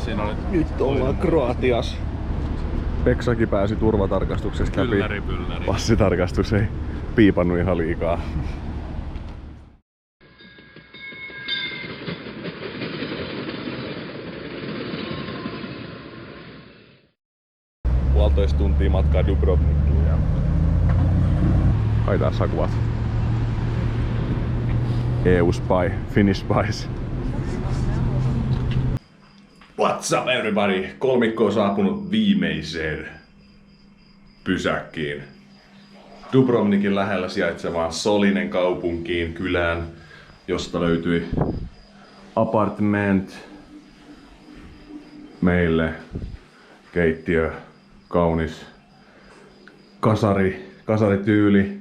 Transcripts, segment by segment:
siinä oli... Nyt ollaan Kroatias. Peksakin pääsi turvatarkastuksesta läpi. Pylläri. Passitarkastus ei piipannut ihan liikaa. Puolitoista tuntia matkaa Dubrovnikiin ja haetaan sakuvat. EU Spy, Finnish Spies. What's up everybody? Kolmikko on saapunut viimeiseen pysäkkiin. Dubrovnikin lähellä sijaitsevaan Solinen kaupunkiin, kylään, josta löytyi apartment meille, keittiö, kaunis kasarityyli.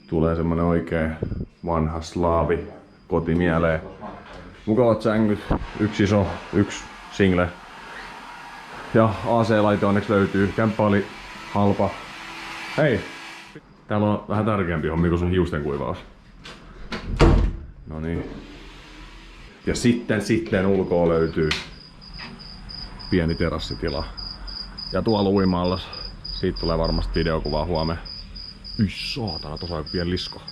Tulee semmonen oikein vanha slaavi koti mieleen. Mukavat sängyt, yksi iso, yksi single. Ja AC-laite onneksi löytyy. Kämppä oli halpa. Hei! Täällä on vähän tärkeämpi hommi kuin sun hiusten kuivaus. No niin. Ja sitten ulkoa löytyy pieni terassitila. Ja tuolla uima-allas. Siitä tulee varmasti videokuvaa huomenna. Yi saatana, tossa on joku pieni lisko.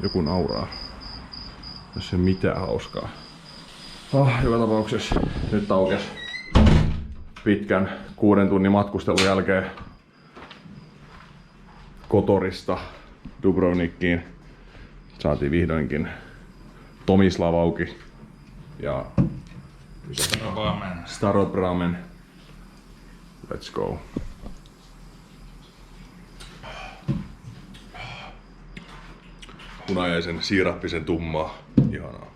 Joku nauraa. Jos ei mitään hauskaa. Joka tapauksessa nyt aukesi pitkän 6 tunnin matkustelun jälkeen Kotorista Dubrovnikiin. Saatiin vihdoinkin Tomislav auki ja Starod Ramen. Let's go. Punajaisen, siirappisen tummaa. Ihanaa.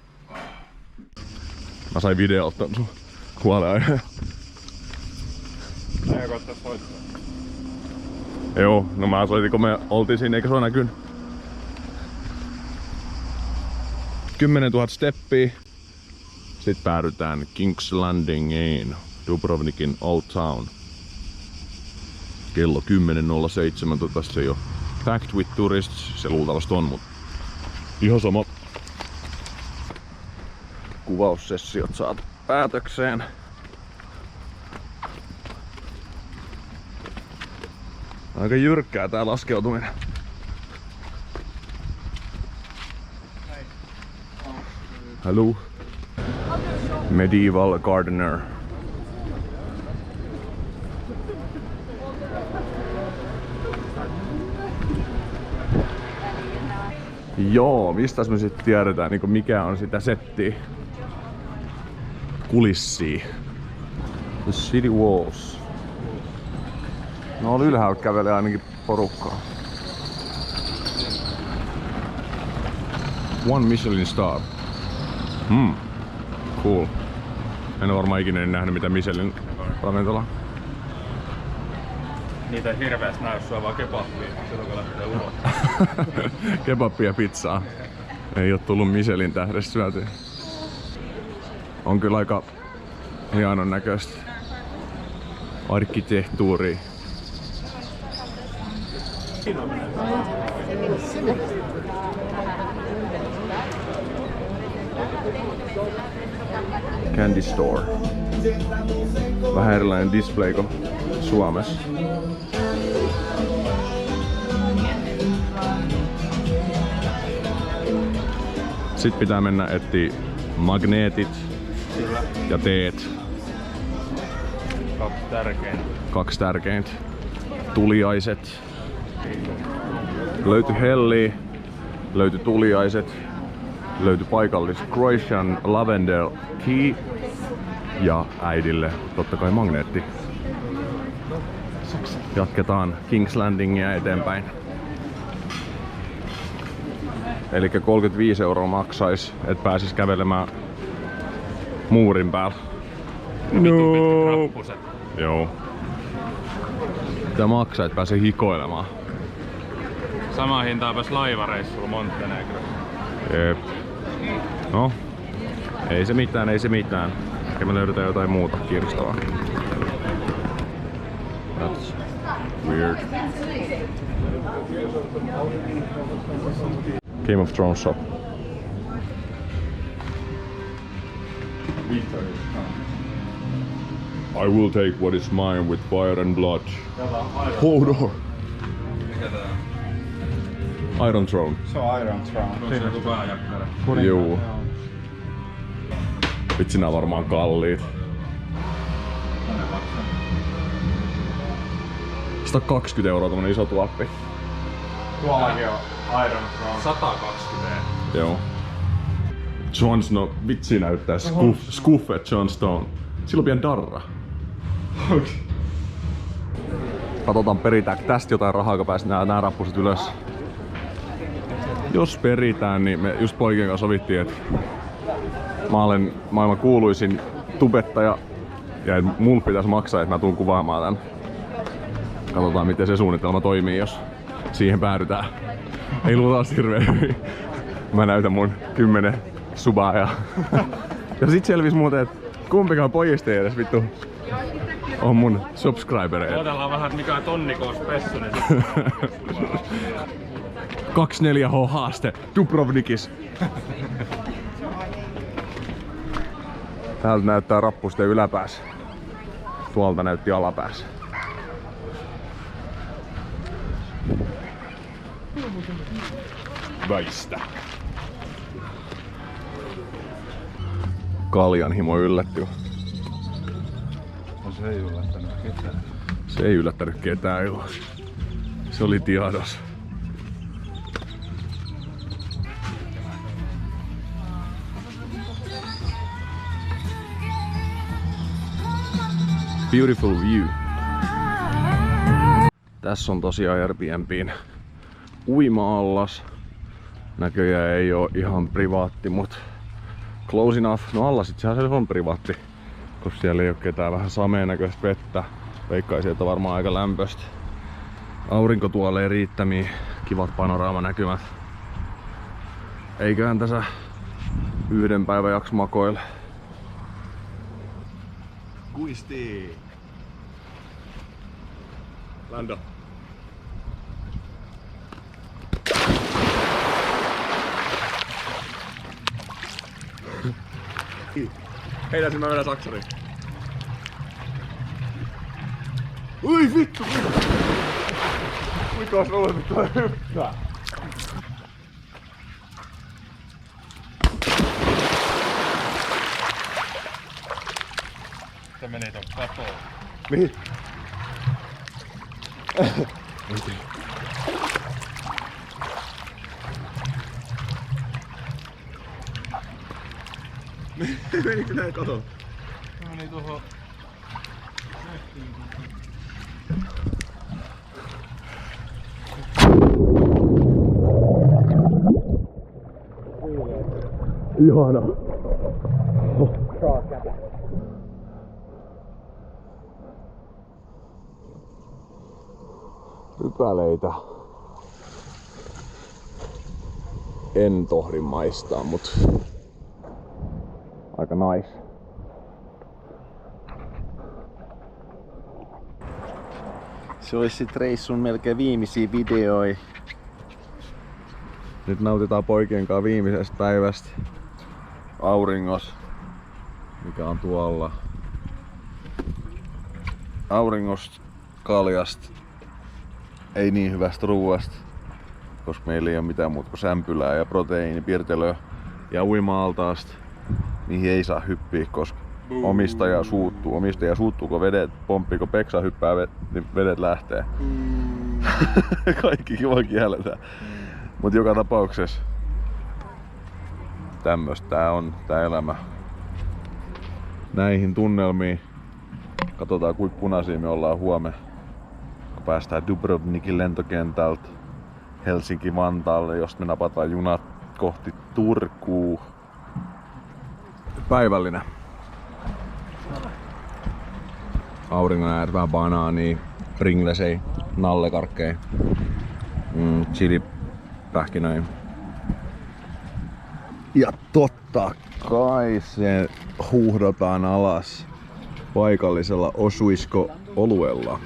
Mä sain videolta ton sun huoleaiheen. Ei koittaa soittaa. Joo, no mä soitin kun me oltiin siinä eikä se oo näkynyt. 10 000 steppiä. Sitten päädytään King's Landingiin, Dubrovnikin Old Town. Kello 10.07, tässä ei oo packed with tourists, se luultavasti on, mut ihan sama. Kuvaussessiot saatu päätökseen. Aika jyrkkää tää laskeutuminen. Hello. Medieval Gardener. Joo, mistä me sitten tiedetään, niin mikä on sitä settiä? Kulissia. The City Walls. No ylhäällä kävelee ainakin porukkaa. 1 Michelin star. Cool. En ole varmaan ikinä nähnyt mitä Michelin ravintola. Niitä ei hirveästi näy, sua vaan kebabia, silloin kun lähtee ulos. Kebabia ja pizzaa. Ei oo tullut Michelin tähdestä syötyä. On kyllä aika hienon näköistä arkkitehtuuria. Candy Store. Vähän erilainen display kuin Suomessa. Sitten pitää mennä etsiä magneetit ja teet. 2 tärkeintä. Tuliaiset. Löytyi helli, löytyi tuliaiset, löytyi paikallista Croatian Lavender Tea ja äidille totta kai magneetti. Jatketaan King's Landingia eteenpäin. Eli 35 € maksais, et pääsis kävelemään muurin päällä. No. Joo. Mitä maksaa, et pääsee hikoilemaan? Samaa hintaa pääs laivareissulla Montenegrossa. Jep. No, ei se mitään, ei se mitään. Ehkä me löydetään jotain muuta kiinnostavaa. That's weird. Game of Thrones shop. I will take what is mine with fire and blood. Hold on. Iron Throne. Se on Iron Throne. Se on joku pääjakkara. Juu. Vitsi, nää on varmaan kalliit. 120 € tommonen iso tuoppi. Tuollakin on Iron Throne. 120. Joo. Jon Snow, vitsi näyttää Skuffet Jon Snow. Sillä on pian darra. Katsotaan peritäänkö tästä jotain rahaa, kun pääsit nää rappuset ylös. Jos peritään, niin me just poikien kanssa sovittiin, että mä olen maailman kuuluisin tubettaja ja että mulla pitäisi maksaa, että mä tuun kuvaamaan tän. Katsotaan miten se suunnitelma toimii, jos siihen päädytään. Ei luultavasti hirveen hyvin. Mä näytän mun 10 subaa ja sit selvis muuten, että kumpikaan pojista ei edes vittu on mun subscribereita. Odotellaan vähän, että mikä on tonnikoos pessu, niin 24H haaste Dubrovnikis. Täältä näyttää rappusten yläpäässä. Tuolta näytti alapäässä. Väistä. Kaljanhimo yllätty. No se ei yllättänyt ketään. Se ei yllättänyt ketään, joo. Se oli tiedos. Beautiful view. Tässä on tosiaan Airbnb:n uima-allas. Näköjään ei oo ihan privaatti, mut close enough. No allas itsehän se on privaatti, koska siellä ei oo ketään vähän sameen näköistä vettä. Veikkaisin, että varmaan aika lämpöistä. Aurinkotuoleen riittämiä, kivat panoraamanäkymät. Eiköhän tässä yhden päivän jakso makoilla. Kuisti! Lando. Heidäsin mä mennään saksariin. Ui vittu! Mikäs olemme tuo hyppää? se meni ton katoon. Mihin? Menikö näin katoon? Se meni tuohon. Ihana. Rypäleitä. En tohdi maistaa, mut aika nice. Se olisi sit reissun melkein viimeisiä videoja. Nyt nautitaan poikien kanssa viimeisestä päivästä auringos, mikä on tuolla. Auringosta, kaljasta, ei niin hyvästä ruuasta, koska meillä ei ole mitään muuta kuin sämpylää ja proteiinipirtelöä ja uima-altaasta, mihin ei saa hyppiä, koska omistaja suuttuu. Omistaja suuttuuko vedet, pomppiiko Peksa hyppää, niin vedet lähtee. Kaikki kiva kielletään. Mut joka tapauksessa tämmöstä tää on tää elämä. Näihin tunnelmiin. Katsotaan kuinka punaisia me ollaan huomenna. Kun päästään Dubrovnikin lentokentältä Helsinki-Vantaalle, josta me napataan junat kohti Turkuun. Päivällinen. Auringon ääret, vähän banaania, pringlesei, nallekarkkeja, chilipähkinöi. Ja totta kai se huuhdotaan alas paikallisella osuisko-oluella.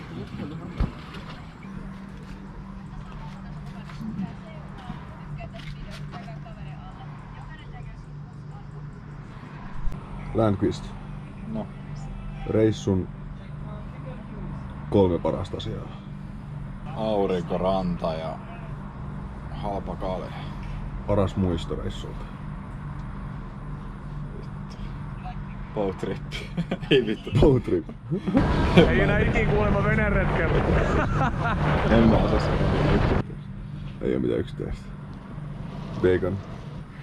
Landqvist. No. Reissun 3 parasta asiaa. Aurinko, ranta ja halpa kale. Paras muisto reissulta. Boat trip. Ei vittu. Boat trip. Ei enää ikin kuulemma veneretkellä. En mä osaa sanoa yksittäistä. Ei oo mitään yksittäistä. Bacon.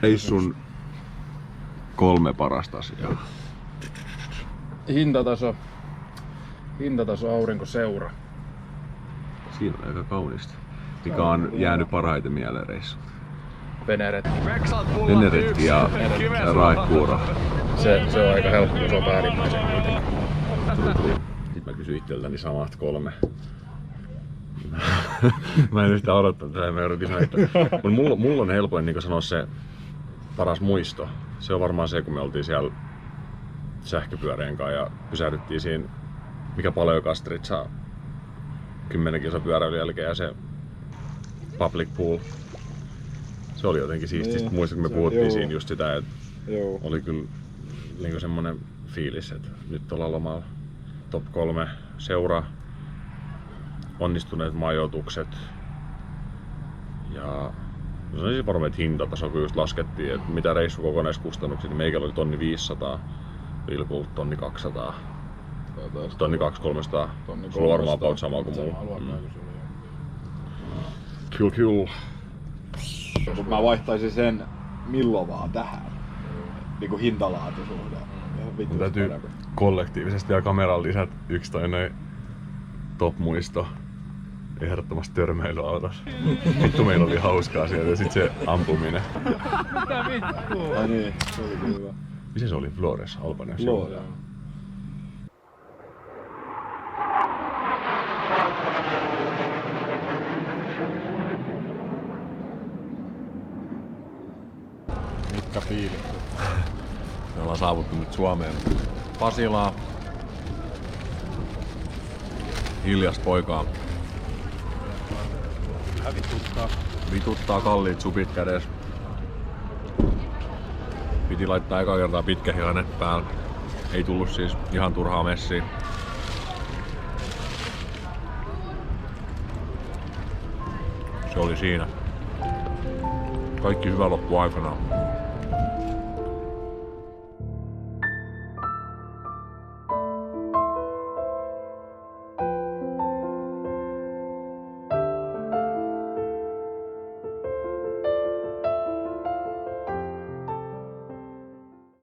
Reissun 3 parasta asiaa. Hintataso aurinkoseura. Siinä on aika kaunista. Mikä on jäänyt parhaiten mieleen reissu? Veneretki. Veneretki ja raikuuro. Se on aika helppo, kun se on päällimmäisen kuitenkin. Sitten mä kysyin itseltäni samat 3. Mä en yhtään odottanut, että mä yritin sanoa. Mulla on helpoin niin sanoa se paras muisto. Se on varmaan se, kun me oltiin siellä sähköpyörien kanssa ja pysähdyttiin siinä, mikä paljon Kastritsa 10 kilsa pyöräilyn jälkeen ja se public pool. Se oli jotenkin siistiä. Niin, muistan, kun me puhuttiin siinä just sitä, että oli kyllä niin semmonen fiilis, että nyt ollaan lomalla. Top 3 seura, onnistuneet majoitukset ja se on siis varmaan, että hintataso, kun just laskettiin, että mitä reissu kokonaiskustannuksia, niin meikällä oli 1500, Vilkulta 1200, 2300. Sulla on varmaan about sama kuin mulla. Kyllä. Mä vaihtaisin sen milloin vaan tähän. Niinku hintalaatuisuuden. Mun täytyy kollektiivisesti ja kameran lisät yksi tai noin top-muisto. Ehdottomasti törmäilyautos. Vittu meillä oli hauskaa siellä ja sit se ampuminen. Mitä vittua? Ai niin, se oli kyllä hyvä. Missä se oli? Flores, Albaniassa? Flores. Mitkä fiilit? Me ollaan saavuttu nyt Suomeen. Pasilaan. Hiljas poikaa. Vituttaa kalliit supit kädessä. Piti laittaa eka kertaa pitkähihainen päällä. Ei tullut siis ihan turhaa messiä. Se oli siinä. Kaikki hyvä loppu aikanaan.